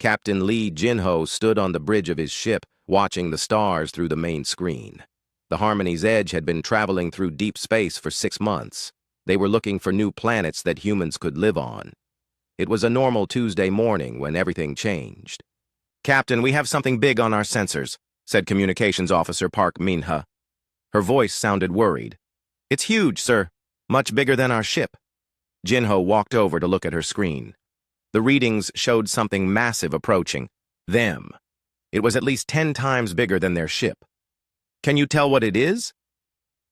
Captain Lee Jinho stood on the bridge of his ship, watching the stars through the main screen. The Harmony's Edge had been traveling through deep space for 6 months. They were looking for new planets that humans could live on. It was a normal Tuesday morning when everything changed. "Captain, we have something big on our sensors," said Communications Officer Park Minha. Her voice sounded worried. "It's huge, sir. Much bigger than our ship." Jinho walked over to look at her screen. The readings showed something massive approaching. Them. It was at least 10 times bigger than their ship. "Can you tell what it is?"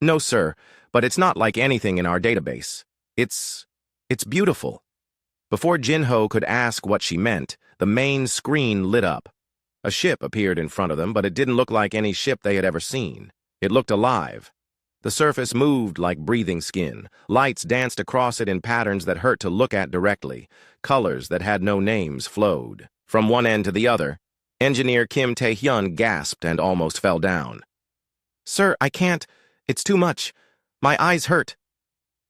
"No, sir, but it's not like anything in our database. It's beautiful." Before Jinho could ask what she meant, the main screen lit up. A ship appeared in front of them, but it didn't look like any ship they had ever seen. It looked alive. The surface moved like breathing skin. Lights danced across it in patterns that hurt to look at directly. Colors that had no names flowed. From one end to the other, Engineer Kim Tae-hyun gasped and almost fell down. "Sir, I can't. It's too much. My eyes hurt."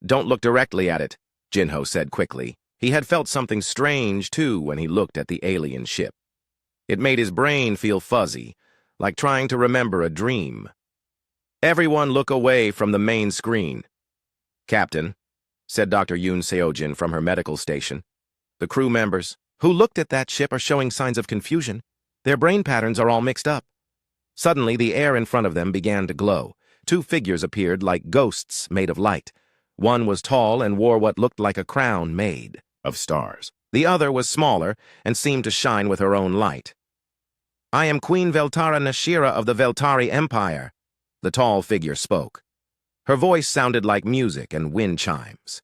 "Don't look directly at it," Jinho said quickly. He had felt something strange, too, when he looked at the alien ship. It made his brain feel fuzzy, like trying to remember a dream. "Everyone look away from the main screen." "Captain," said Dr. Yoon Seojin from her medical station. "The crew members who looked at that ship are showing signs of confusion. Their brain patterns are all mixed up." Suddenly, the air in front of them began to glow. 2 figures appeared like ghosts made of light. One was tall and wore what looked like a crown made of stars. The other was smaller and seemed to shine with her own light. "I am Queen Veltara Nashira of the Veltari Empire," the tall figure spoke. Her voice sounded like music and wind chimes.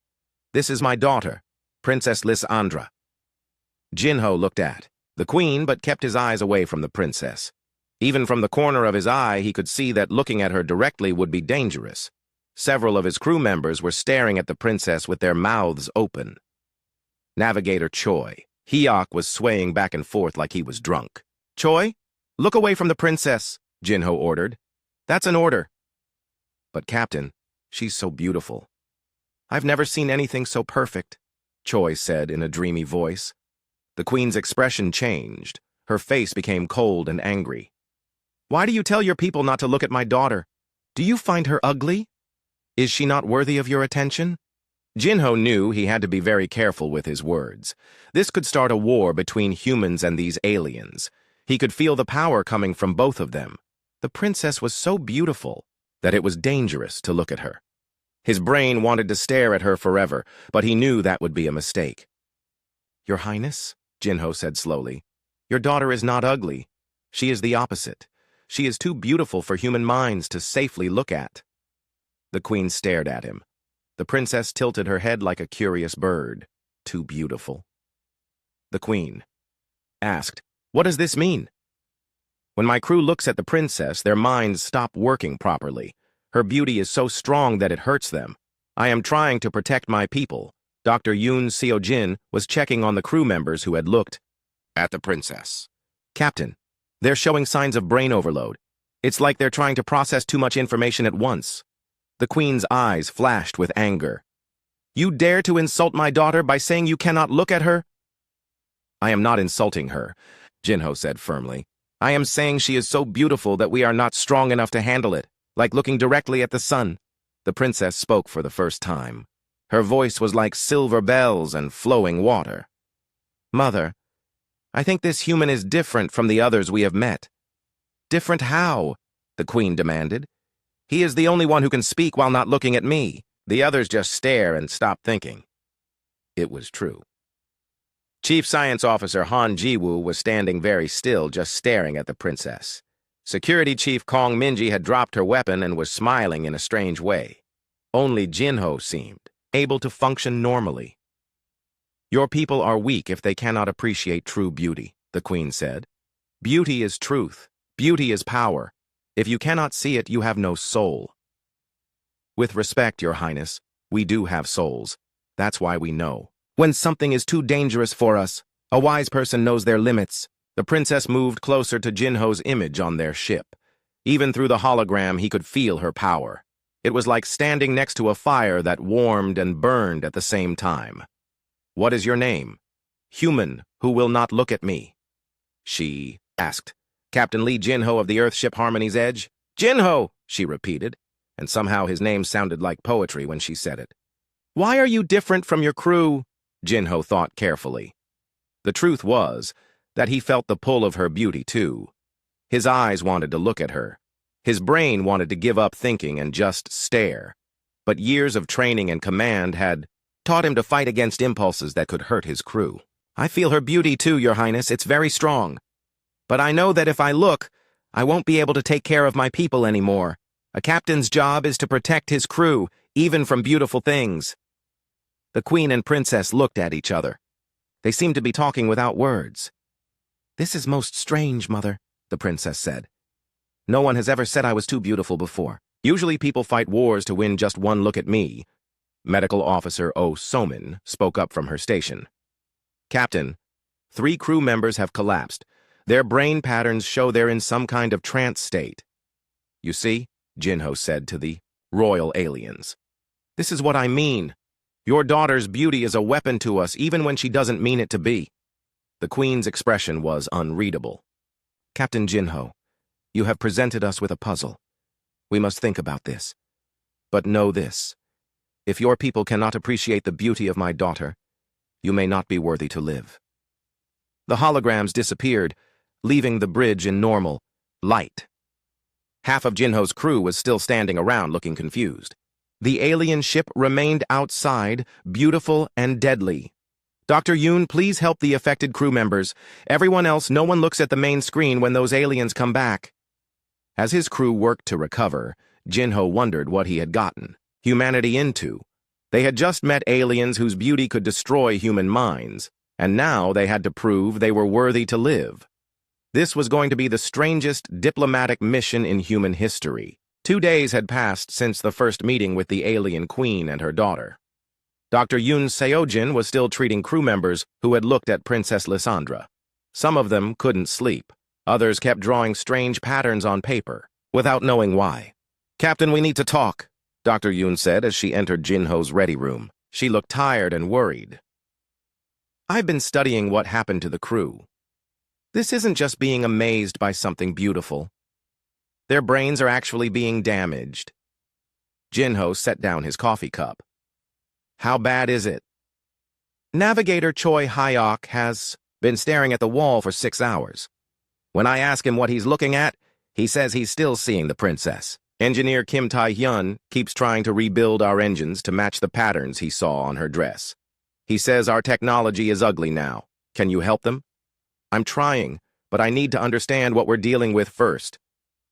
"This is my daughter, Princess Lysandra." Jinho looked at the queen, but kept his eyes away from the princess. Even from the corner of his eye, he could see that looking at her directly would be dangerous. Several of his crew members were staring at the princess with their mouths open. Navigator Choi. Hyok was swaying back and forth like he was drunk. "Choi, look away from the princess," Jinho ordered. "That's an order." "But Captain, she's so beautiful." "I've never seen anything so perfect," Choi said in a dreamy voice. The queen's expression changed. Her face became cold and angry. "Why do you tell your people not to look at my daughter? Do you find her ugly? Is she not worthy of your attention?" Jinho knew he had to be very careful with his words. This could start a war between humans and these aliens. He could feel the power coming from both of them. The princess was so beautiful that it was dangerous to look at her. His brain wanted to stare at her forever, but he knew that would be a mistake. "Your Highness," Jinho said slowly, "your daughter is not ugly. She is the opposite. She is too beautiful for human minds to safely look at." The queen stared at him. The princess tilted her head like a curious bird. "Too beautiful." The queen asked, "What does this mean?" "When my crew looks at the princess, their minds stop working properly. Her beauty is so strong that it hurts them. I am trying to protect my people." Dr. Yoon Seojin was checking on the crew members who had looked at the princess. "Captain, they're showing signs of brain overload. It's like they're trying to process too much information at once." The queen's eyes flashed with anger. "You dare to insult my daughter by saying you cannot look at her?" "I am not insulting her," Jinho said firmly. "I am saying she is so beautiful that we are not strong enough to handle it, like looking directly at the sun." The princess spoke for the first time. Her voice was like silver bells and flowing water. "Mother, I think this human is different from the others we have met." "Different how?" the queen demanded. "He is the only one who can speak while not looking at me. The others just stare and stop thinking." It was true. Chief Science Officer Han Ji-woo was standing very still, just staring at the princess. Security Chief Kong Minji had dropped her weapon and was smiling in a strange way. Only Jinho seemed able to function normally. "Your people are weak if they cannot appreciate true beauty," the queen said. "Beauty is truth. Beauty is power. If you cannot see it, you have no soul." "With respect, Your Highness, we do have souls. That's why we know. When something is too dangerous for us, a wise person knows their limits." The princess moved closer to Jinho's image on their ship. Even through the hologram, he could feel her power. It was like standing next to a fire that warmed and burned at the same time. "What is your name?" "Human who will not look at me." she asked. Captain Lee Jinho of the Earthship Harmony's Edge? Jinho, she repeated, and somehow his name sounded like poetry when she said it. Why are you different from your crew? Jinho thought carefully. The truth was that he felt the pull of her beauty too. His eyes wanted to look at her. His brain wanted to give up thinking and just stare. But years of training and command had taught him to fight against impulses that could hurt his crew. I feel her beauty too, Your Highness. It's very strong. But I know that if I look, I won't be able to take care of my people anymore. A captain's job is to protect his crew, even from beautiful things. The Queen and Princess looked at each other. They seemed to be talking without words. This is most strange, Mother, the Princess said. No one has ever said I was too beautiful before. Usually people fight wars to win just one look at me. Medical Officer O. Somin spoke up from her station. Captain, 3 crew members have collapsed. Their brain patterns show they're in some kind of trance state. You see, Jinho said to the royal aliens. This is what I mean. Your daughter's beauty is a weapon to us even when she doesn't mean it to be. The Queen's expression was unreadable. Captain Jinho, you have presented us with a puzzle. We must think about this. But know this. If your people cannot appreciate the beauty of my daughter, you may not be worthy to live. The holograms disappeared, leaving the bridge in normal light. Half of Jinho's crew was still standing around looking confused. The alien ship remained outside, beautiful and deadly. Dr. Yoon, please help the affected crew members. Everyone else, no one looks at the main screen when those aliens come back. As his crew worked to recover, Jinho wondered what he had gotten humanity into. They had just met aliens whose beauty could destroy human minds, and now they had to prove they were worthy to live. This was going to be the strangest diplomatic mission in human history. 2 days had passed since the first meeting with the alien queen and her daughter. Dr. Yoon Seojin was still treating crew members who had looked at Princess Lysandra. Some of them couldn't sleep. Others kept drawing strange patterns on paper, without knowing why. Captain, we need to talk, Dr. Yoon said as she entered Jinho's ready room. She looked tired and worried. I've been studying what happened to the crew. This isn't just being amazed by something beautiful. Their brains are actually being damaged. Jinho set down his coffee cup. How bad is it? Navigator Choi Hyok has been staring at the wall for 6 hours. When I ask him what he's looking at, he says he's still seeing the princess. Engineer Kim Tae-hyun keeps trying to rebuild our engines to match the patterns he saw on her dress. He says our technology is ugly now. Can you help them? I'm trying, but I need to understand what we're dealing with first.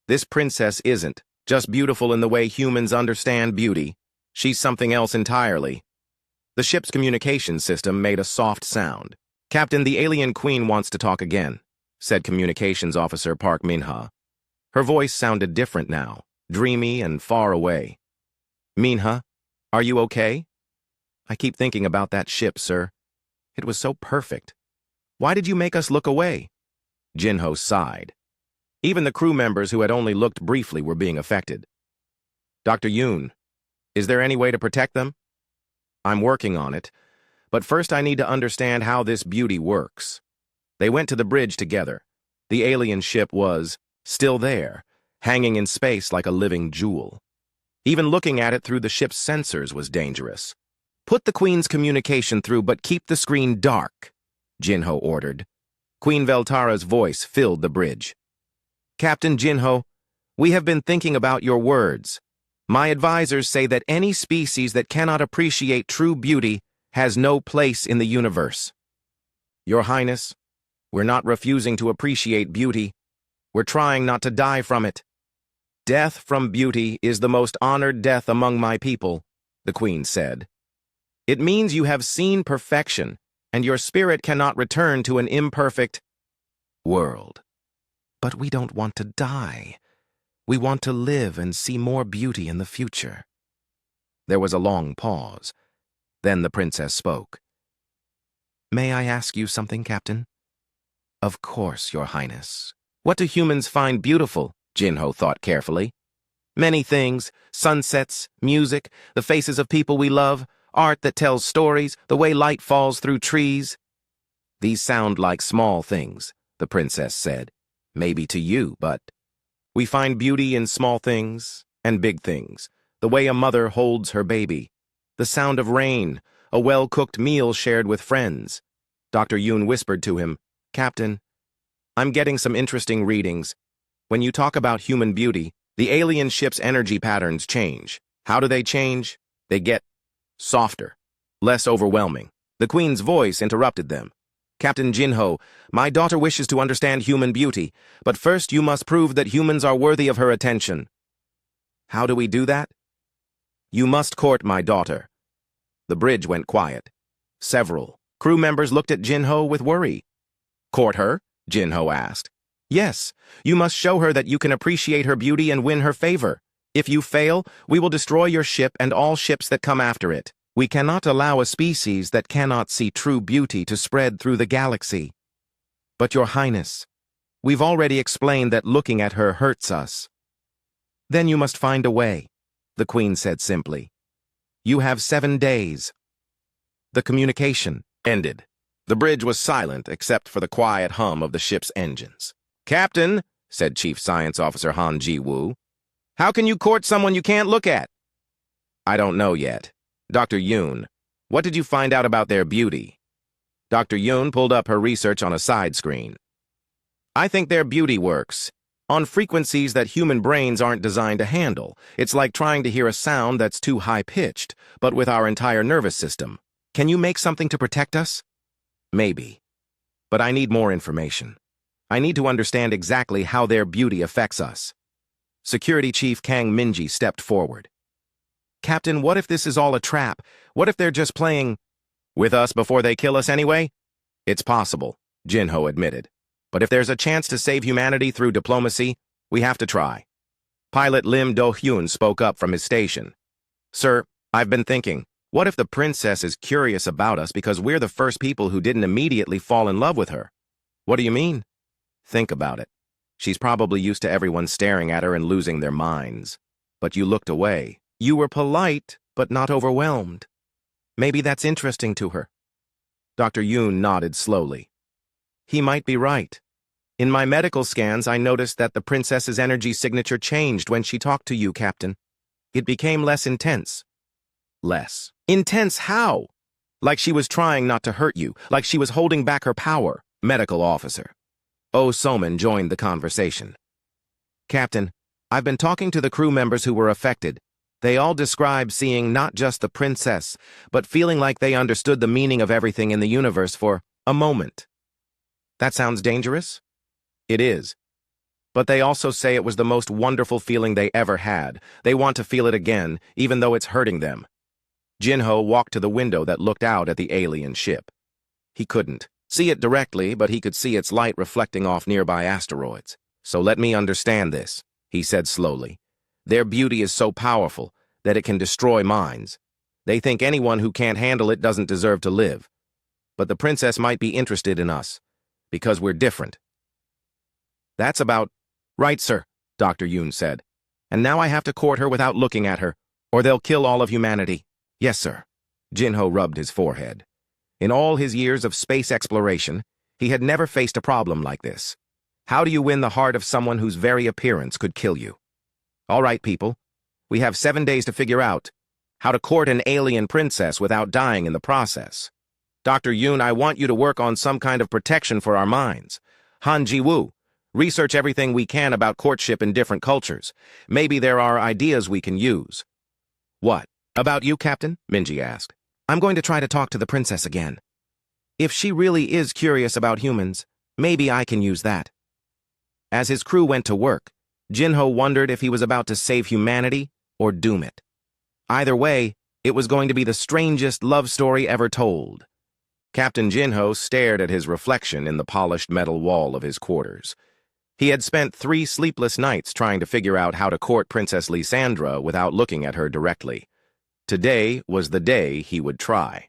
This princess isn't just beautiful in the way humans understand beauty. She's something else entirely. The ship's communication system made a soft sound. Captain, the alien queen wants to talk again, said Communications Officer Park Minha. Her voice sounded different now, dreamy and far away. Minha, are you okay? I keep thinking about that ship, sir. It was so perfect. Why did you make us look away? Jinho sighed. Even the crew members who had only looked briefly were being affected. Dr. Yoon, is there any way to protect them? I'm working on it, but first I need to understand how this beauty works. They went to the bridge together. The alien ship was still there, hanging in space like a living jewel. Even looking at it through the ship's sensors was dangerous. Put the Queen's communication through, but keep the screen dark, Jinho ordered. Queen Veltara's voice filled the bridge. Captain Jinho, we have been thinking about your words. My advisors say that any species that cannot appreciate true beauty has no place in the universe. Your Highness, we're not refusing to appreciate beauty. We're trying not to die from it. Death from beauty is the most honored death among my people, the Queen said. It means you have seen perfection, and your spirit cannot return to an imperfect world. But we don't want to die. We want to live and see more beauty in the future. There was a long pause. Then the princess spoke. May I ask you something, Captain? Of course, Your Highness. What do humans find beautiful? Jinho thought carefully. Many things, sunsets, music, the faces of people we love, art that tells stories, the way light falls through trees. These sound like small things, the princess said. Maybe to you, but we find beauty in small things and big things. The way a mother holds her baby. The sound of rain, a well-cooked meal shared with friends. Dr. Yoon whispered to him, Captain, I'm getting some interesting readings. When you talk about human beauty, the alien ship's energy patterns change. How do they change? They get softer, less overwhelming. The Queen's voice interrupted them. Captain Jinho, my daughter wishes to understand human beauty, but first you must prove that humans are worthy of her attention. How do we do that? You must court my daughter. The bridge went quiet. Several crew members looked at Jinho with worry. Court her? Jinho asked. Yes, you must show her that you can appreciate her beauty and win her favor. If you fail, we will destroy your ship and all ships that come after it. We cannot allow a species that cannot see true beauty to spread through the galaxy. But Your Highness, we've already explained that looking at her hurts us. Then you must find a way, the Queen said simply. You have 7 days. The communication ended. The bridge was silent except for the quiet hum of the ship's engines. Captain, said Chief Science Officer Han Ji-woo, how can you court someone you can't look at? I don't know yet. Dr. Yoon, what did you find out about their beauty? Dr. Yoon pulled up her research on a side screen. I think their beauty works on frequencies that human brains aren't designed to handle. It's like trying to hear a sound that's too high-pitched, but with our entire nervous system. Can you make something to protect us? Maybe. But I need more information. I need to understand exactly how their beauty affects us. Security Chief Kang Minji stepped forward. Captain, what if this is all a trap? What if they're just playing with us before they kill us anyway? It's possible, Jinho admitted. But if there's a chance to save humanity through diplomacy, we have to try. Pilot Lim Do-hyun spoke up from his station. Sir, I've been thinking, what if the princess is curious about us because we're the first people who didn't immediately fall in love with her? What do you mean? Think about it. She's probably used to everyone staring at her and losing their minds. But you looked away. You were polite, but not overwhelmed. Maybe that's interesting to her. Dr. Yoon nodded slowly. He might be right. In my medical scans, I noticed that the princess's energy signature changed when she talked to you, Captain. It became less intense. Less. Intense how? Like she was trying not to hurt you, like she was holding back her power. Medical officer. Oh Soman joined the conversation. Captain, I've been talking to the crew members who were affected. They all describe seeing not just the princess, but feeling like they understood the meaning of everything in the universe for a moment. That sounds dangerous? It is. But they also say it was the most wonderful feeling they ever had. They want to feel it again, even though it's hurting them. Jinho walked to the window that looked out at the alien ship. He couldn't see it directly, but he could see its light reflecting off nearby asteroids. So let me understand this, he said slowly. Their beauty is so powerful that it can destroy minds. They think anyone who can't handle it doesn't deserve to live. But the princess might be interested in us, because we're different. That's about right, sir, Dr. Yoon said. And now I have to court her without looking at her, or they'll kill all of humanity. Yes, sir. Jinho rubbed his forehead. In all his years of space exploration, he had never faced a problem like this. How do you win the heart of someone whose very appearance could kill you? All right, people. We have 7 days to figure out how to court an alien princess without dying in the process. Dr. Yoon, I want you to work on some kind of protection for our minds. Han Ji-woo, research everything we can about courtship in different cultures. Maybe there are ideas we can use. What? About you, Captain? Minji asked. I'm going to try to talk to the princess again. If she really is curious about humans, maybe I can use that. As his crew went to work, Jinho wondered if he was about to save humanity or doom it. Either way, it was going to be the strangest love story ever told. Captain Jinho stared at his reflection in the polished metal wall of his quarters. He had spent 3 sleepless nights trying to figure out how to court Princess Lysandra without looking at her directly. Today was the day he would try.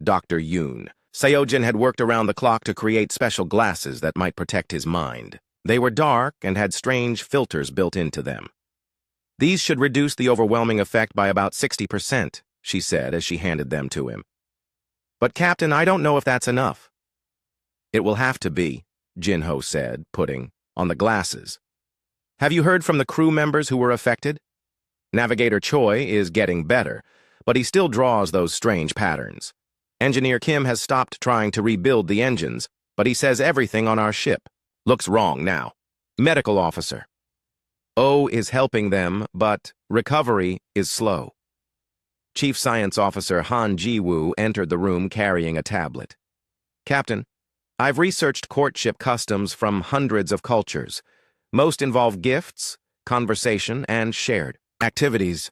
Dr. Yoon. Seojin had worked around the clock to create special glasses that might protect his mind. They were dark and had strange filters built into them. These should reduce the overwhelming effect by about 60%, she said as she handed them to him. But Captain, I don't know if that's enough. It will have to be. Jinho said, putting on the glasses. Have you heard from the crew members who were affected? Navigator Choi is getting better, but he still draws those strange patterns. Engineer Kim has stopped trying to rebuild the engines, but he says everything on our ship looks wrong now. Medical officer. O is helping them, but recovery is slow. Chief Science Officer Han Ji-woo entered the room carrying a tablet. Captain, I've researched courtship customs from hundreds of cultures. Most involve gifts, conversation, and shared activities.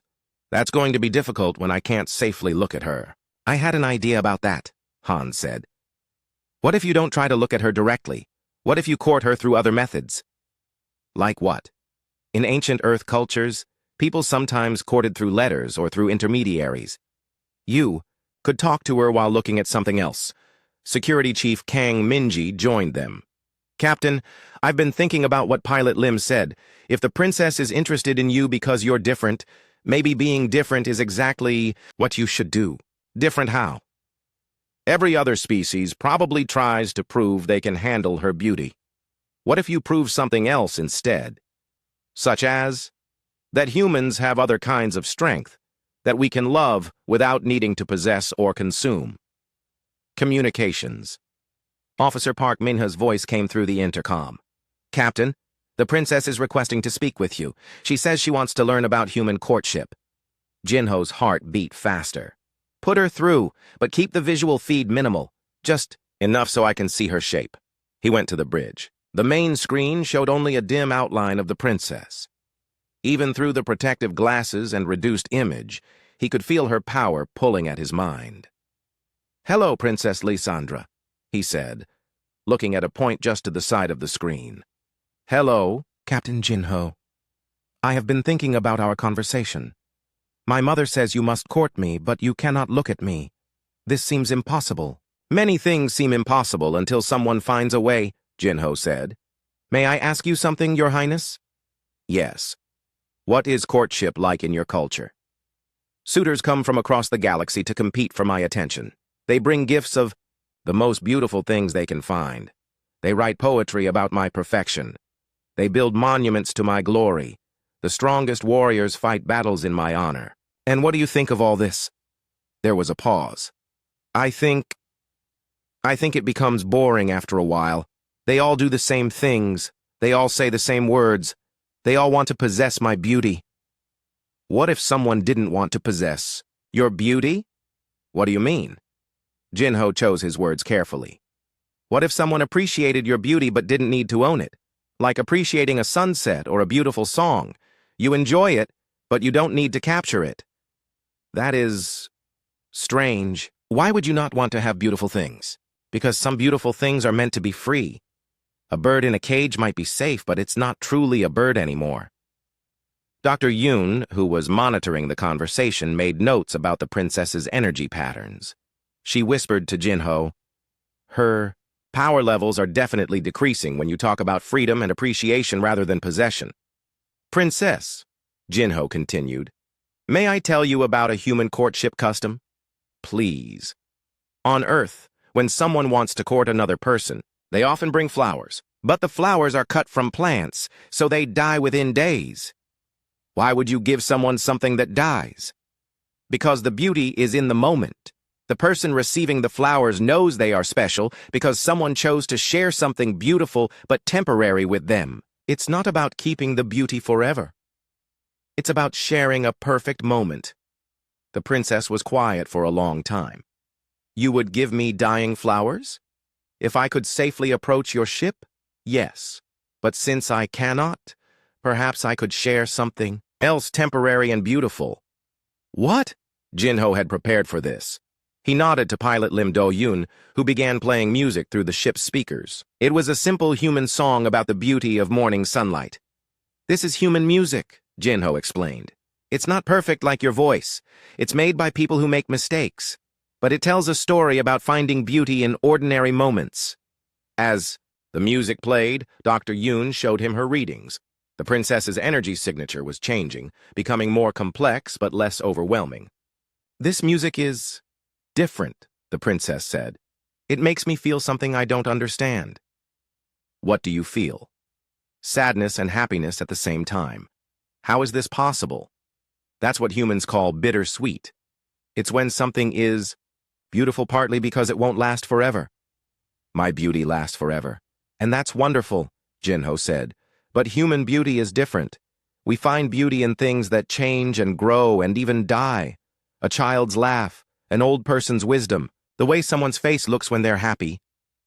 That's going to be difficult when I can't safely look at her. I had an idea about that, Han said. What if you don't try to look at her directly? What if you court her through other methods? Like what? In ancient Earth cultures, people sometimes courted through letters or through intermediaries. You could talk to her while looking at something else. Security Chief Kang Minji joined them. Captain, I've been thinking about what Pilot Lim said. If the princess is interested in you because you're different, maybe being different is exactly what you should do. Different how? Every other species probably tries to prove they can handle her beauty. What if you prove something else instead? Such as that humans have other kinds of strength, that we can love without needing to possess or consume. Communications. Officer Park Minha's voice came through the intercom. Captain, the princess is requesting to speak with you. She says she wants to learn about human courtship. Jinho's heart beat faster. Put her through, but keep the visual feed minimal. Just enough so I can see her shape. He went to the bridge. The main screen showed only a dim outline of the princess. Even through the protective glasses and reduced image, he could feel her power pulling at his mind. Hello, Princess Lysandra, he said, looking at a point just to the side of the screen. Hello, Captain Jinho. I have been thinking about our conversation. My mother says you must court me, but you cannot look at me. This seems impossible. Many things seem impossible until someone finds a way, Jinho said. May I ask you something, Your Highness? Yes. What is courtship like in your culture? Suitors come from across the galaxy to compete for my attention. They bring gifts of the most beautiful things they can find. They write poetry about my perfection. They build monuments to my glory. The strongest warriors fight battles in my honor. And what do you think of all this? There was a pause. I think it becomes boring after a while. They all do the same things. They all say the same words. They all want to possess my beauty. What if someone didn't want to possess your beauty? What do you mean? Jinho chose his words carefully. What if someone appreciated your beauty but didn't need to own it? Like appreciating a sunset or a beautiful song. You enjoy it, but you don't need to capture it. That is strange. Why would you not want to have beautiful things? Because some beautiful things are meant to be free. A bird in a cage might be safe, but it's not truly a bird anymore. Dr. Yoon, who was monitoring the conversation, made notes about the princess's energy patterns. She whispered to Jinho, her power levels are definitely decreasing when you talk about freedom and appreciation rather than possession. Princess, Jinho continued, may I tell you about a human courtship custom? Please. On Earth, when someone wants to court another person, they often bring flowers, but the flowers are cut from plants, so they die within days. Why would you give someone something that dies? Because the beauty is in the moment. The person receiving the flowers knows they are special because someone chose to share something beautiful but temporary with them. It's not about keeping the beauty forever. It's about sharing a perfect moment. The princess was quiet for a long time. You would give me dying flowers? If I could safely approach your ship, yes. But since I cannot, perhaps I could share something else temporary and beautiful. What? Jinho had prepared for this. He nodded to pilot Lim Do-yoon, who began playing music through the ship's speakers. It was a simple human song about the beauty of morning sunlight. This is human music, Jinho explained. It's not perfect like your voice. It's made by people who make mistakes. But it tells a story about finding beauty in ordinary moments. As the music played, Dr. Yoon showed him her readings. The princess's energy signature was changing, becoming more complex but less overwhelming. This music is different, the princess said. It makes me feel something I don't understand. What do you feel? Sadness and happiness at the same time. How is this possible? That's what humans call bittersweet. It's when something is beautiful partly because it won't last forever. My beauty lasts forever. And that's wonderful, Jinho said. But human beauty is different. We find beauty in things that change and grow and even die. A child's laugh, an old person's wisdom, the way someone's face looks when they're happy.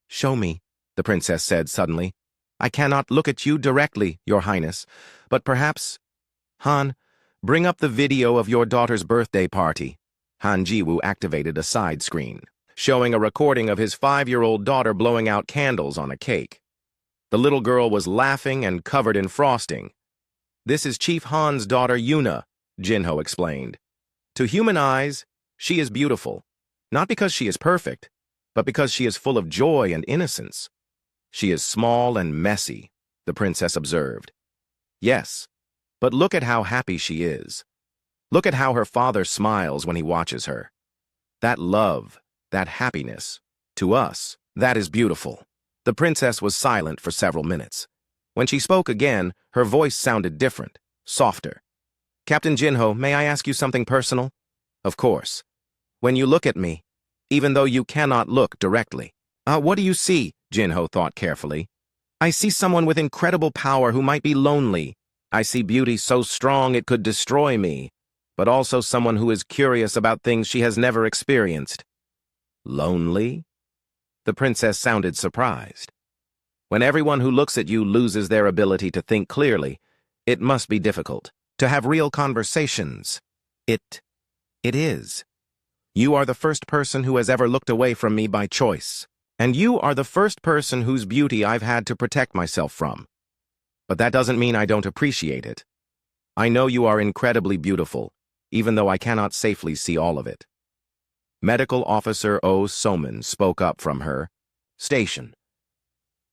Show me, the princess said suddenly. I cannot look at you directly, Your Highness, but perhaps... Han, bring up the video of your daughter's birthday party. Han Jiwoo activated a side screen, showing a recording of his 5-year-old daughter blowing out candles on a cake. The little girl was laughing and covered in frosting. This is Chief Han's daughter Yuna, Jinho explained. To human eyes, she is beautiful, not because she is perfect, but because she is full of joy and innocence. She is small and messy, the princess observed. Yes, but look at how happy she is. Look at how her father smiles when he watches her. That love, that happiness, to us, that is beautiful. The princess was silent for several minutes. When she spoke again, her voice sounded different, softer. Captain Jinho, may I ask you something personal? Of course. When you look at me, even though you cannot look directly. What do you see? Jinho thought carefully. I see someone with incredible power who might be lonely. I see beauty so strong it could destroy me, but also someone who is curious about things she has never experienced. Lonely? The princess sounded surprised. When everyone who looks at you loses their ability to think clearly, it must be difficult to have real conversations. It is. You are the first person who has ever looked away from me by choice. And you are the first person whose beauty I've had to protect myself from. But that doesn't mean I don't appreciate it. I know you are incredibly beautiful, even though I cannot safely see all of it. Medical Officer Oh Soman spoke up from her station.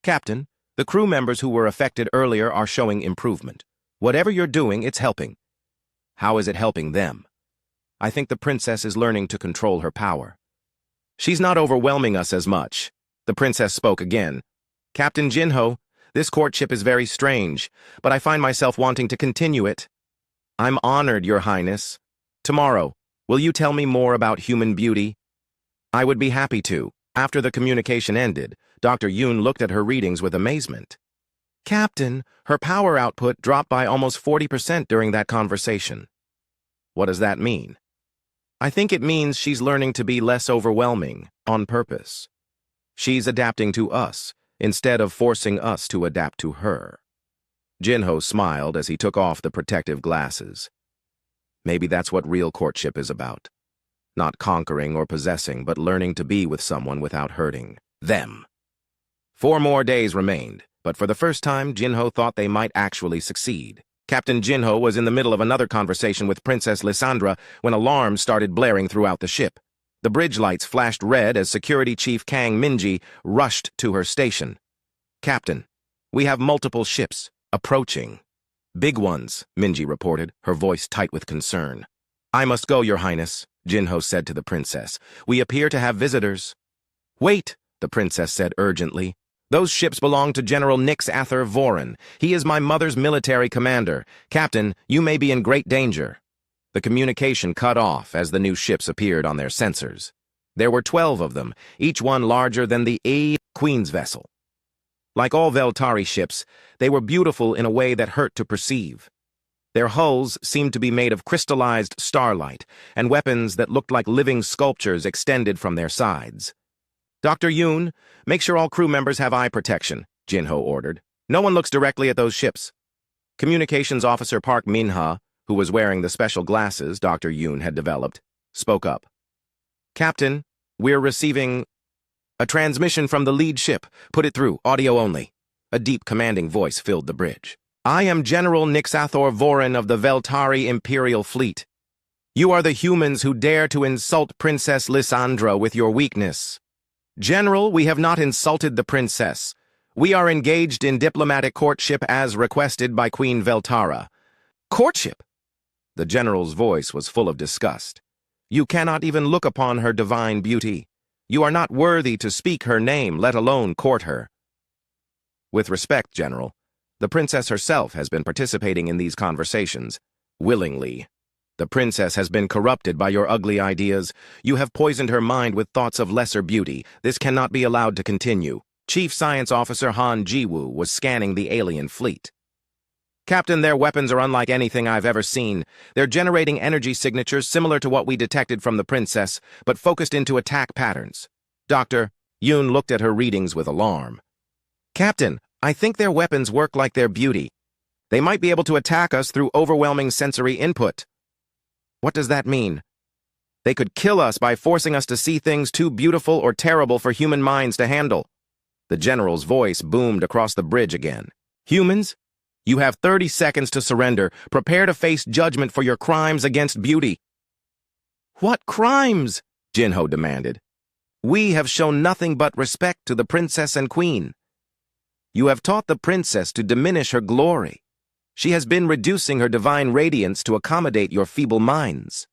Captain, the crew members who were affected earlier are showing improvement. Whatever you're doing, it's helping. How is it helping them? I think the princess is learning to control her power. She's not overwhelming us as much. The princess spoke again. Captain Jinho, this courtship is very strange, but I find myself wanting to continue it. I'm honored, Your Highness. Tomorrow, will you tell me more about human beauty? I would be happy to. After the communication ended, Dr. Yoon looked at her readings with amazement. Captain, her power output dropped by almost 40% during that conversation. What does that mean? I think it means she's learning to be less overwhelming, on purpose. She's adapting to us, instead of forcing us to adapt to her. Jinho smiled as he took off the protective glasses. Maybe that's what real courtship is about. Not conquering or possessing, but learning to be with someone without hurting them. 4 more days remained, but for the first time, Jinho thought they might actually succeed. Captain Jinho was in the middle of another conversation with Princess Lysandra when alarms started blaring throughout the ship. The bridge lights flashed red as Security Chief Kang Minji rushed to her station. Captain, we have multiple ships approaching. Big ones, Minji reported, her voice tight with concern. I must go, Your Highness, Jinho said to the princess. We appear to have visitors. Wait, the princess said urgently. Those ships belong to General Nix Ather Voren. He is my mother's military commander. Captain, you may be in great danger. The communication cut off as the new ships appeared on their sensors. There were 12 of them, each one larger than the Queen's vessel. Like all Veltari ships, they were beautiful in a way that hurt to perceive. Their hulls seemed to be made of crystallized starlight, and weapons that looked like living sculptures extended from their sides. Dr. Yoon, make sure all crew members have eye protection, Jinho ordered. No one looks directly at those ships. Communications Officer Park Minha, who was wearing the special glasses Dr. Yoon had developed, spoke up. Captain, we're receiving a transmission from the lead ship. Put it through, audio only. A deep, commanding voice filled the bridge. I am General Nixathor Voren of the Veltari Imperial Fleet. You are the humans who dare to insult Princess Lysandra with your weakness. General, we have not insulted the princess. We are engaged in diplomatic courtship as requested by Queen Veltara. Courtship? The general's voice was full of disgust. You cannot even look upon her divine beauty. You are not worthy to speak her name, let alone court her. With respect, General, the princess herself has been participating in these conversations, willingly. The princess has been corrupted by your ugly ideas. You have poisoned her mind with thoughts of lesser beauty. This cannot be allowed to continue. Chief Science Officer Han Jiwoo was scanning the alien fleet. Captain, their weapons are unlike anything I've ever seen. They're generating energy signatures similar to what we detected from the princess, but focused into attack patterns. Dr. Yoon looked at her readings with alarm. Captain, I think their weapons work like their beauty. They might be able to attack us through overwhelming sensory input. What does that mean? They could kill us by forcing us to see things too beautiful or terrible for human minds to handle. The general's voice boomed across the bridge again. Humans? You have 30 seconds to surrender. Prepare to face judgment for your crimes against beauty. What crimes? Jinho demanded. We have shown nothing but respect to the princess and queen. You have taught the princess to diminish her glory. She has been reducing her divine radiance to accommodate your feeble minds.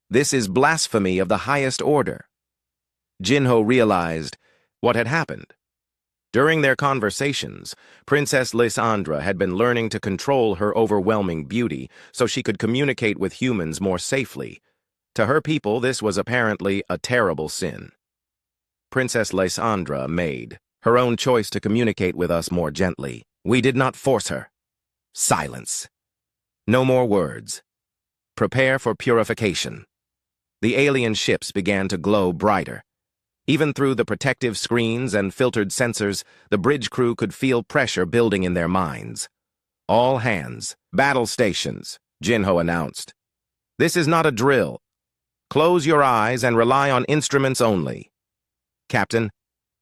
This is blasphemy of the highest order. Jinho realized what had happened. During their conversations, Princess Lysandra had been learning to control her overwhelming beauty so she could communicate with humans more safely. To her people, this was apparently a terrible sin. Princess Lysandra made her own choice to communicate with us more gently. We did not force her. Silence. No more words. Prepare for purification. The alien ships began to glow brighter. Even through the protective screens and filtered sensors, the bridge crew could feel pressure building in their minds. All hands, battle stations, Jinho announced. This is not a drill. Close your eyes and rely on instruments only. Captain,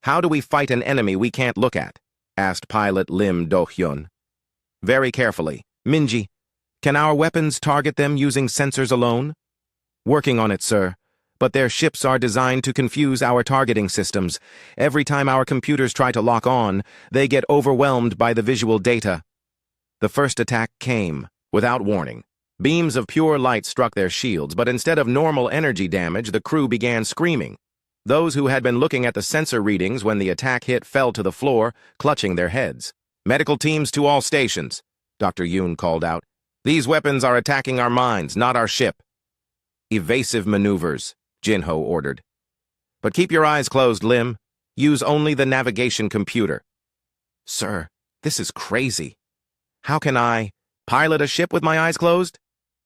how do we fight an enemy we can't look at? Asked pilot Lim Do-hyun. Very carefully. Minji, can our weapons target them using sensors alone? Working on it, sir. But their ships are designed to confuse our targeting systems. Every time our computers try to lock on, they get overwhelmed by the visual data. The first attack came, without warning. Beams of pure light struck their shields, but instead of normal energy damage, the crew began screaming. Those who had been looking at the sensor readings when the attack hit fell to the floor, clutching their heads. Medical teams to all stations, Dr. Yoon called out. These weapons are attacking our minds, not our ship. Evasive maneuvers, Jinho ordered. But keep your eyes closed, Lim. Use only the navigation computer. Sir, this is crazy. How can I pilot a ship with my eyes closed?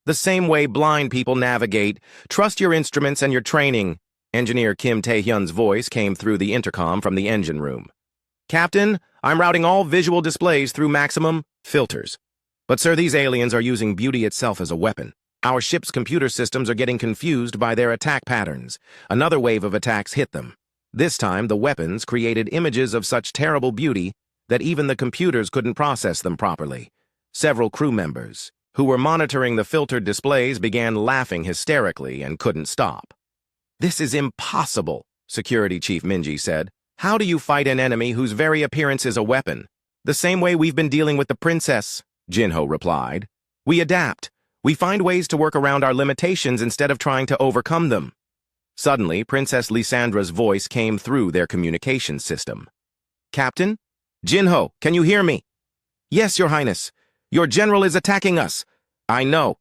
The same way blind people navigate. Trust your instruments and your training. Engineer Kim Tae-hyun's voice came through the intercom from the engine room. Captain, I'm routing all visual displays through maximum filters. But sir, these aliens are using beauty itself as a weapon. Our ship's computer systems are getting confused by their attack patterns. Another wave of attacks hit them. This time, the weapons created images of such terrible beauty that even the computers couldn't process them properly. Several crew members, who were monitoring the filtered displays, began laughing hysterically and couldn't stop. This is impossible, Security Chief Minji said. How do you fight an enemy whose very appearance is a weapon? The same way we've been dealing with the princess, Jinho replied. We adapt. We find ways to work around our limitations instead of trying to overcome them. Suddenly, Princess Lysandra's voice came through their communication system. Captain? Jinho, can you hear me? Yes, Your Highness. Your general is attacking us. I know.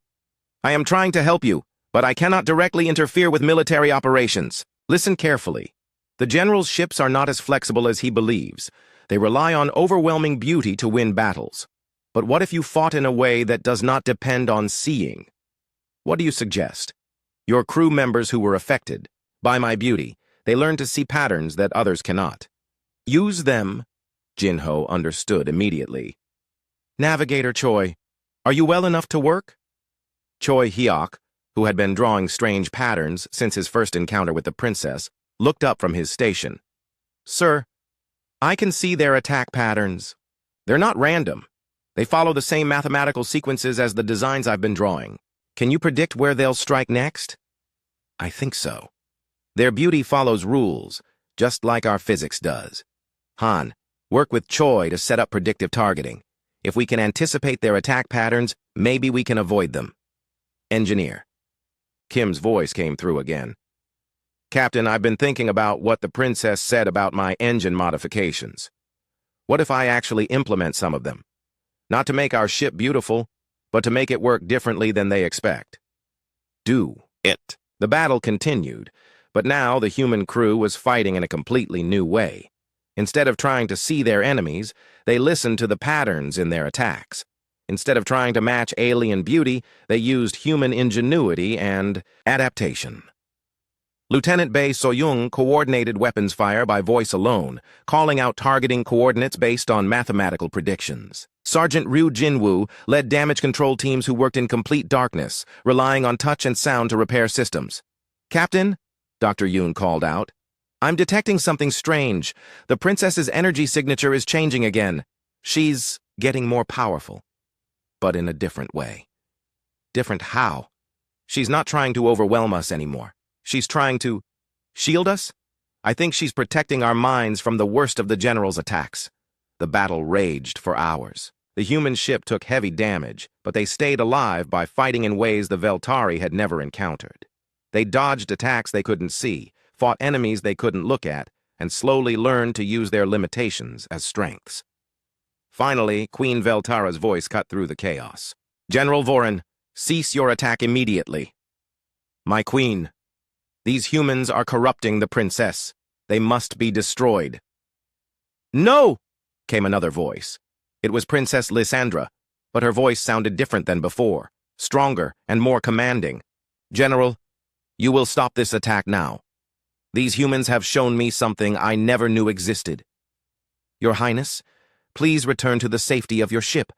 I am trying to help you, but I cannot directly interfere with military operations. Listen carefully. The general's ships are not as flexible as he believes. They rely on overwhelming beauty to win battles. But what if you fought in a way that does not depend on seeing? What do you suggest? Your crew members who were affected by my beauty, they learned to see patterns that others cannot. Use them, Jinho understood immediately. Navigator Choi, are you well enough to work? Choi Hyok, who had been drawing strange patterns since his first encounter with the princess, looked up from his station. Sir, I can see their attack patterns. They're not random. They follow the same mathematical sequences as the designs I've been drawing. Can you predict where they'll strike next? I think so. Their beauty follows rules, just like our physics does. Han, work with Choi to set up predictive targeting. If we can anticipate their attack patterns, maybe we can avoid them. Engineer. Kim's voice came through again. Captain, I've been thinking about what the princess said about my engine modifications. What if I actually implement some of them? Not to make our ship beautiful, but to make it work differently than they expect. Do it. The battle continued, but now the human crew was fighting in a completely new way. Instead of trying to see their enemies, they listened to the patterns in their attacks. Instead of trying to match alien beauty, they used human ingenuity and adaptation. Lieutenant Bae Soyoung coordinated weapons fire by voice alone, calling out targeting coordinates based on mathematical predictions. Sergeant Ryu Jinwoo led damage control teams who worked in complete darkness, relying on touch and sound to repair systems. "Captain," Dr. Yoon called out, "I'm detecting something strange. The princess's energy signature is changing again. She's getting more powerful, but in a different way." Different how? She's not trying to overwhelm us anymore. She's trying to shield us? I think she's protecting our minds from the worst of the general's attacks. The battle raged for hours. The human ship took heavy damage, but they stayed alive by fighting in ways the Veltari had never encountered. They dodged attacks they couldn't see, fought enemies they couldn't look at, and slowly learned to use their limitations as strengths. Finally, Queen Veltara's voice cut through the chaos. "General Voren, cease your attack immediately." "My queen, these humans are corrupting the princess. They must be destroyed." "No!" came another voice. It was Princess Lysandra, but her voice sounded different than before, stronger and more commanding. "General, you will stop this attack now. These humans have shown me something I never knew existed. Your Highness, please return to the safety of your ship.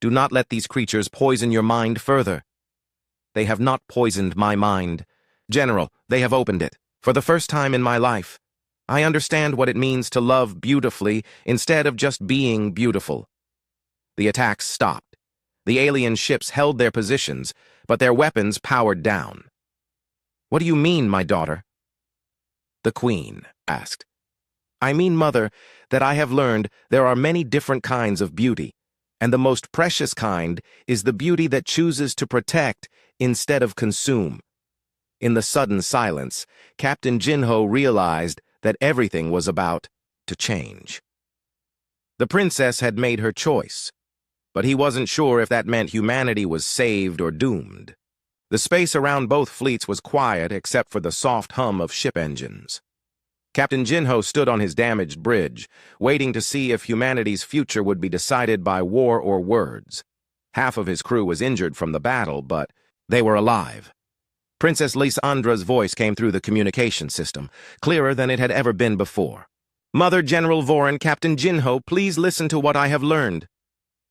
Do not let these creatures poison your mind further." "They have not poisoned my mind. General, they have opened it. For the first time in my life, I understand what it means to love beautifully instead of just being beautiful." The attacks stopped. The alien ships held their positions, but their weapons powered down. "What do you mean, my daughter?" The Queen asked. "I mean, Mother, that I have learned there are many different kinds of beauty, and the most precious kind is the beauty that chooses to protect instead of consume." In the sudden silence, Captain Jinho realized that everything was about to change. The princess had made her choice, but he wasn't sure if that meant humanity was saved or doomed. The space around both fleets was quiet except for the soft hum of ship engines. Captain Jinho stood on his damaged bridge, waiting to see if humanity's future would be decided by war or words. Half of his crew was injured from the battle, but they were alive. Princess Lysandra's voice came through the communication system, clearer than it had ever been before. "Mother, General Voren, Captain Jinho, please listen to what I have learned."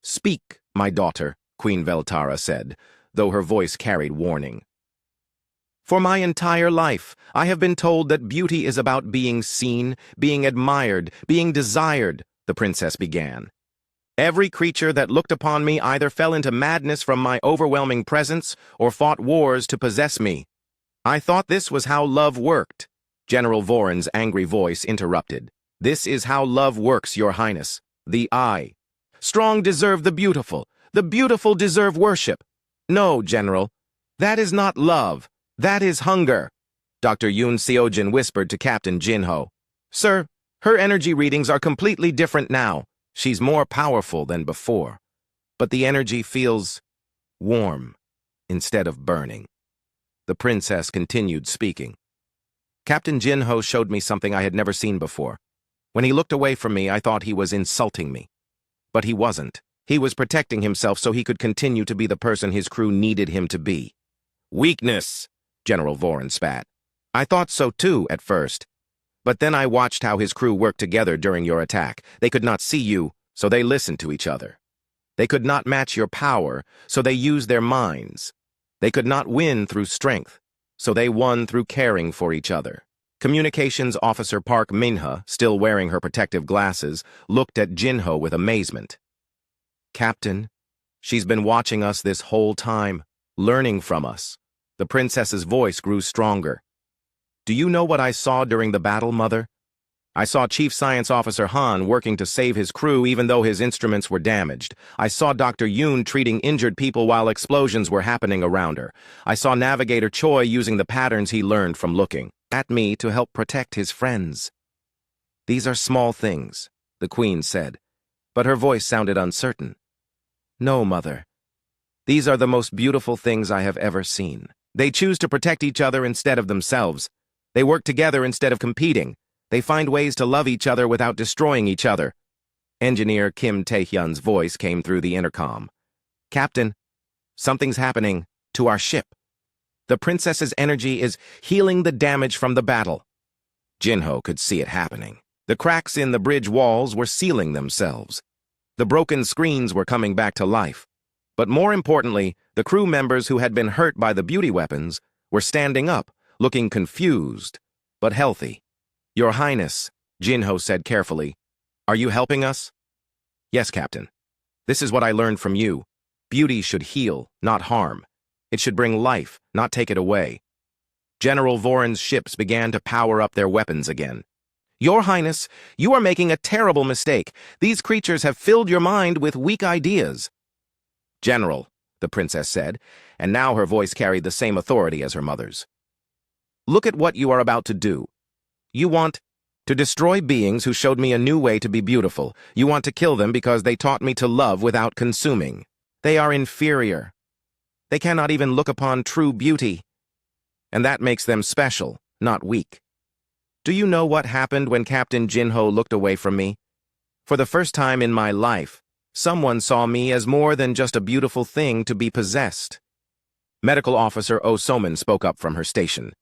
"Speak, my daughter," Queen Veltara said, though her voice carried warning. "For my entire life, I have been told that beauty is about being seen, being admired, being desired," the princess began. "Every creature that looked upon me either fell into madness from my overwhelming presence or fought wars to possess me. I thought this was how love worked." General Voren's angry voice interrupted. "This is how love works, Your Highness. The I. Strong deserve the beautiful deserve worship. No, General, that is not love. That is hunger." Dr. Yoon Seojin whispered to Captain Jinho. "Sir, her energy readings are completely different now. She's more powerful than before, but the energy feels warm instead of burning." The princess continued speaking. "Captain Jinho showed me something I had never seen before. When he looked away from me, I thought he was insulting me. But he wasn't. He was protecting himself so he could continue to be the person his crew needed him to be." "Weakness," General Voren spat. "I thought so too at first. But then I watched how his crew worked together during your attack. They could not see you, so they listened to each other. They could not match your power, so they used their minds. They could not win through strength, so they won through caring for each other." Communications Officer Park Minha, still wearing her protective glasses, looked at Jinho with amazement. "Captain, she's been watching us this whole time, learning from us." The princess's voice grew stronger. "Do you know what I saw during the battle, Mother? I saw Chief Science Officer Han working to save his crew even though his instruments were damaged. I saw Dr. Yoon treating injured people while explosions were happening around her. I saw Navigator Choi using the patterns he learned from looking at me to help protect his friends." "These are small things," the Queen said, but her voice sounded uncertain. No, Mother. These are the most beautiful things I have ever seen. They choose to protect each other instead of themselves. They work together instead of competing. They find ways to love each other without destroying each other. Engineer Kim Tae-hyun's voice came through the intercom. Captain, something's happening to our ship. The princess's energy is healing the damage from the battle. Jinho could see it happening. The cracks in the bridge walls were sealing themselves. The broken screens were coming back to life. But more importantly, the crew members who had been hurt by the beauty weapons were standing up, looking confused, but healthy. Your Highness, Jinho said carefully, are you helping us? Yes, Captain. This is what I learned from you. Beauty should heal, not harm. It should bring life, not take it away. General Voron's ships began to power up their weapons again. Your Highness, you are making a terrible mistake. These creatures have filled your mind with weak ideas. General, the princess said, and now her voice carried the same authority as her mother's. Look at what you are about to do. You want to destroy beings who showed me a new way to be beautiful. You want to kill them because they taught me to love without consuming. They are inferior. They cannot even look upon true beauty. And that makes them special, not weak. Do you know what happened when Captain Jinho looked away from me? For the first time in my life, someone saw me as more than just a beautiful thing to be possessed. Medical Officer Oh Soman spoke up from her station.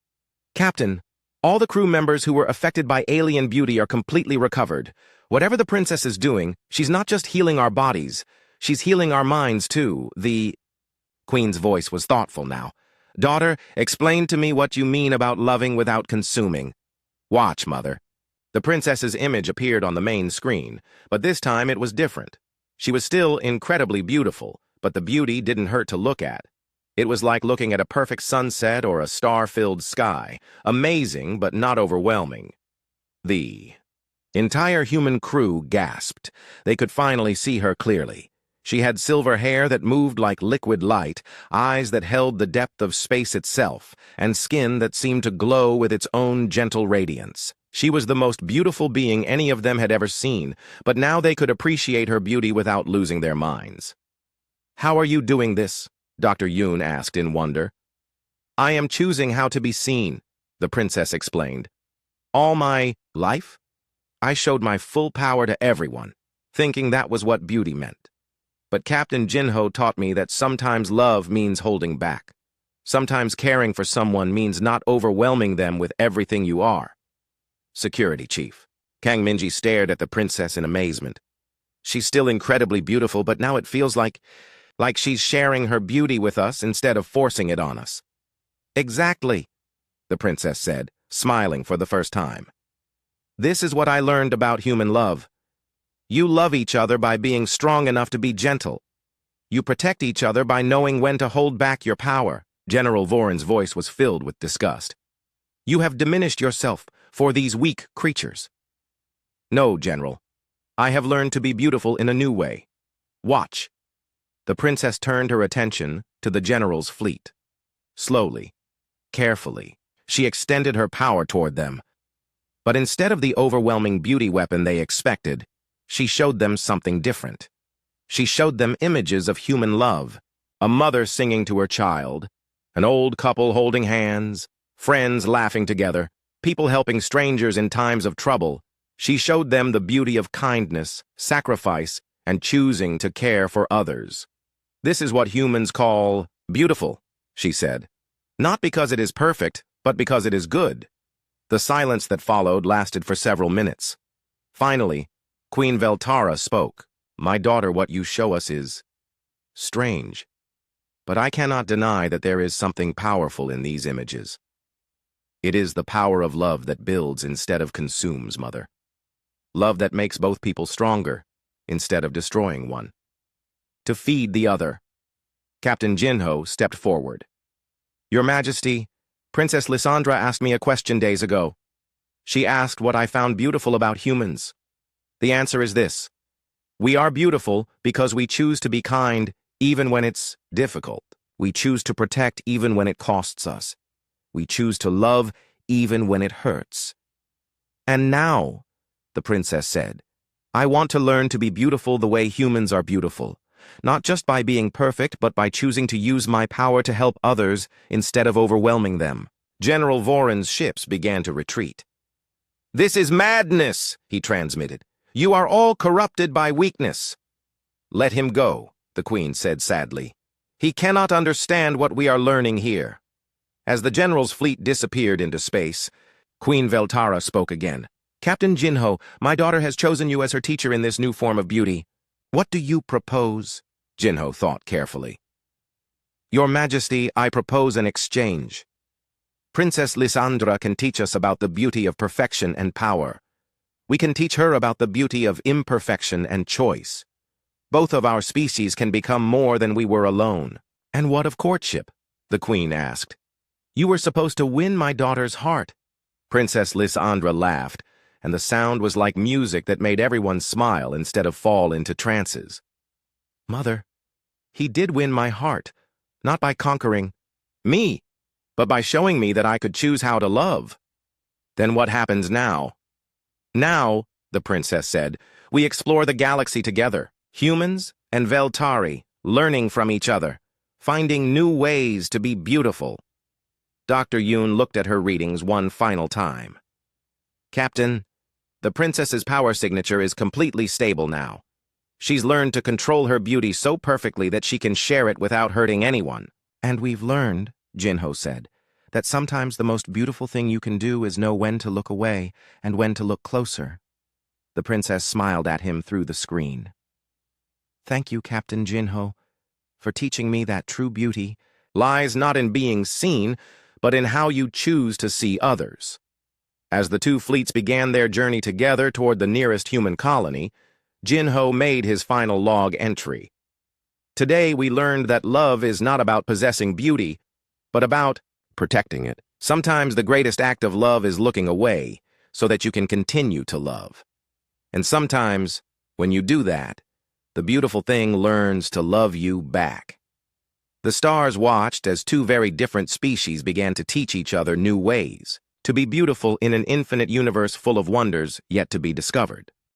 Captain, all the crew members who were affected by alien beauty are completely recovered. Whatever the princess is doing, she's not just healing our bodies, she's healing our minds too. The Queen's voice was thoughtful now. Daughter, explain to me what you mean about loving without consuming. Watch, Mother. The princess's image appeared on the main screen, but this time it was different. She was still incredibly beautiful, but the beauty didn't hurt to look at. It was like looking at a perfect sunset or a star-filled sky, amazing but not overwhelming. The entire human crew gasped. They could finally see her clearly. She had silver hair that moved like liquid light, eyes that held the depth of space itself, and skin that seemed to glow with its own gentle radiance. She was the most beautiful being any of them had ever seen, but now they could appreciate her beauty without losing their minds. How are you doing this? Dr. Yoon asked in wonder. I am choosing how to be seen, the princess explained. All my life, I showed my full power to everyone, thinking that was what beauty meant. But Captain Jinho taught me that sometimes love means holding back. Sometimes caring for someone means not overwhelming them with everything you are. Security Chief. Kang Minji stared at the princess in amazement. She's still incredibly beautiful, but now it feels like she's sharing her beauty with us instead of forcing it on us. Exactly, the princess said, smiling for the first time. This is what I learned about human love. You love each other by being strong enough to be gentle. You protect each other by knowing when to hold back your power. General Voron's voice was filled with disgust. You have diminished yourself for these weak creatures. No, General. I have learned to be beautiful in a new way. Watch. The princess turned her attention to the general's fleet. Slowly, carefully, she extended her power toward them. But instead of the overwhelming beauty weapon they expected, she showed them something different. She showed them images of human love, a mother singing to her child, an old couple holding hands, friends laughing together, people helping strangers in times of trouble. She showed them the beauty of kindness, sacrifice, and choosing to care for others. This is what humans call beautiful, she said. Not because it is perfect, but because it is good. The silence that followed lasted for several minutes. Finally, Queen Veltara spoke. My daughter, what you show us is strange. But I cannot deny that there is something powerful in these images. It is the power of love that builds instead of consumes, Mother. Love that makes both people stronger instead of destroying one. To feed the other. Captain Jinho stepped forward. Your Majesty, Princess Lysandra asked me a question days ago. She asked what I found beautiful about humans. The answer is this. We are beautiful because we choose to be kind even when it's difficult. We choose to protect even when it costs us. We choose to love even when it hurts. And now, the princess said, I want to learn to be beautiful the way humans are beautiful, not just by being perfect, but by choosing to use my power to help others instead of overwhelming them. General Voron's ships began to retreat. "This is madness," he transmitted. "You are all corrupted by weakness." "Let him go," the Queen said sadly. "He cannot understand what we are learning here." As the general's fleet disappeared into space, Queen Veltara spoke again. "Captain Jinho, my daughter has chosen you as her teacher in this new form of beauty. What do you propose?" Jinho thought carefully. "Your Majesty, I propose an exchange. Princess Lysandra can teach us about the beauty of perfection and power. We can teach her about the beauty of imperfection and choice. Both of our species can become more than we were alone." "And what of courtship?" the Queen asked. "You were supposed to win my daughter's heart." Princess Lysandra laughed, and the sound was like music that made everyone smile instead of fall into trances. "Mother, he did win my heart, not by conquering me, but by showing me that I could choose how to love." "Then what happens now?" "Now," the princess said, "we explore the galaxy together, humans and Veltari, learning from each other, finding new ways to be beautiful." Dr. Yoon looked at her readings one final time. "Captain, the princess's power signature is completely stable now. She's learned to control her beauty so perfectly that she can share it without hurting anyone." "And we've learned," Jinho said, "that sometimes the most beautiful thing you can do is know when to look away and when to look closer." The princess smiled at him through the screen. "Thank you, Captain Jinho, for teaching me that true beauty lies not in being seen, but in how you choose to see others." As the two fleets began their journey together toward the nearest human colony, Jinho made his final log entry. "Today we learned that love is not about possessing beauty, but about protecting it. Sometimes the greatest act of love is looking away so that you can continue to love. And sometimes, when you do that, the beautiful thing learns to love you back." The stars watched as two very different species began to teach each other new ways to be beautiful in an infinite universe full of wonders yet to be discovered.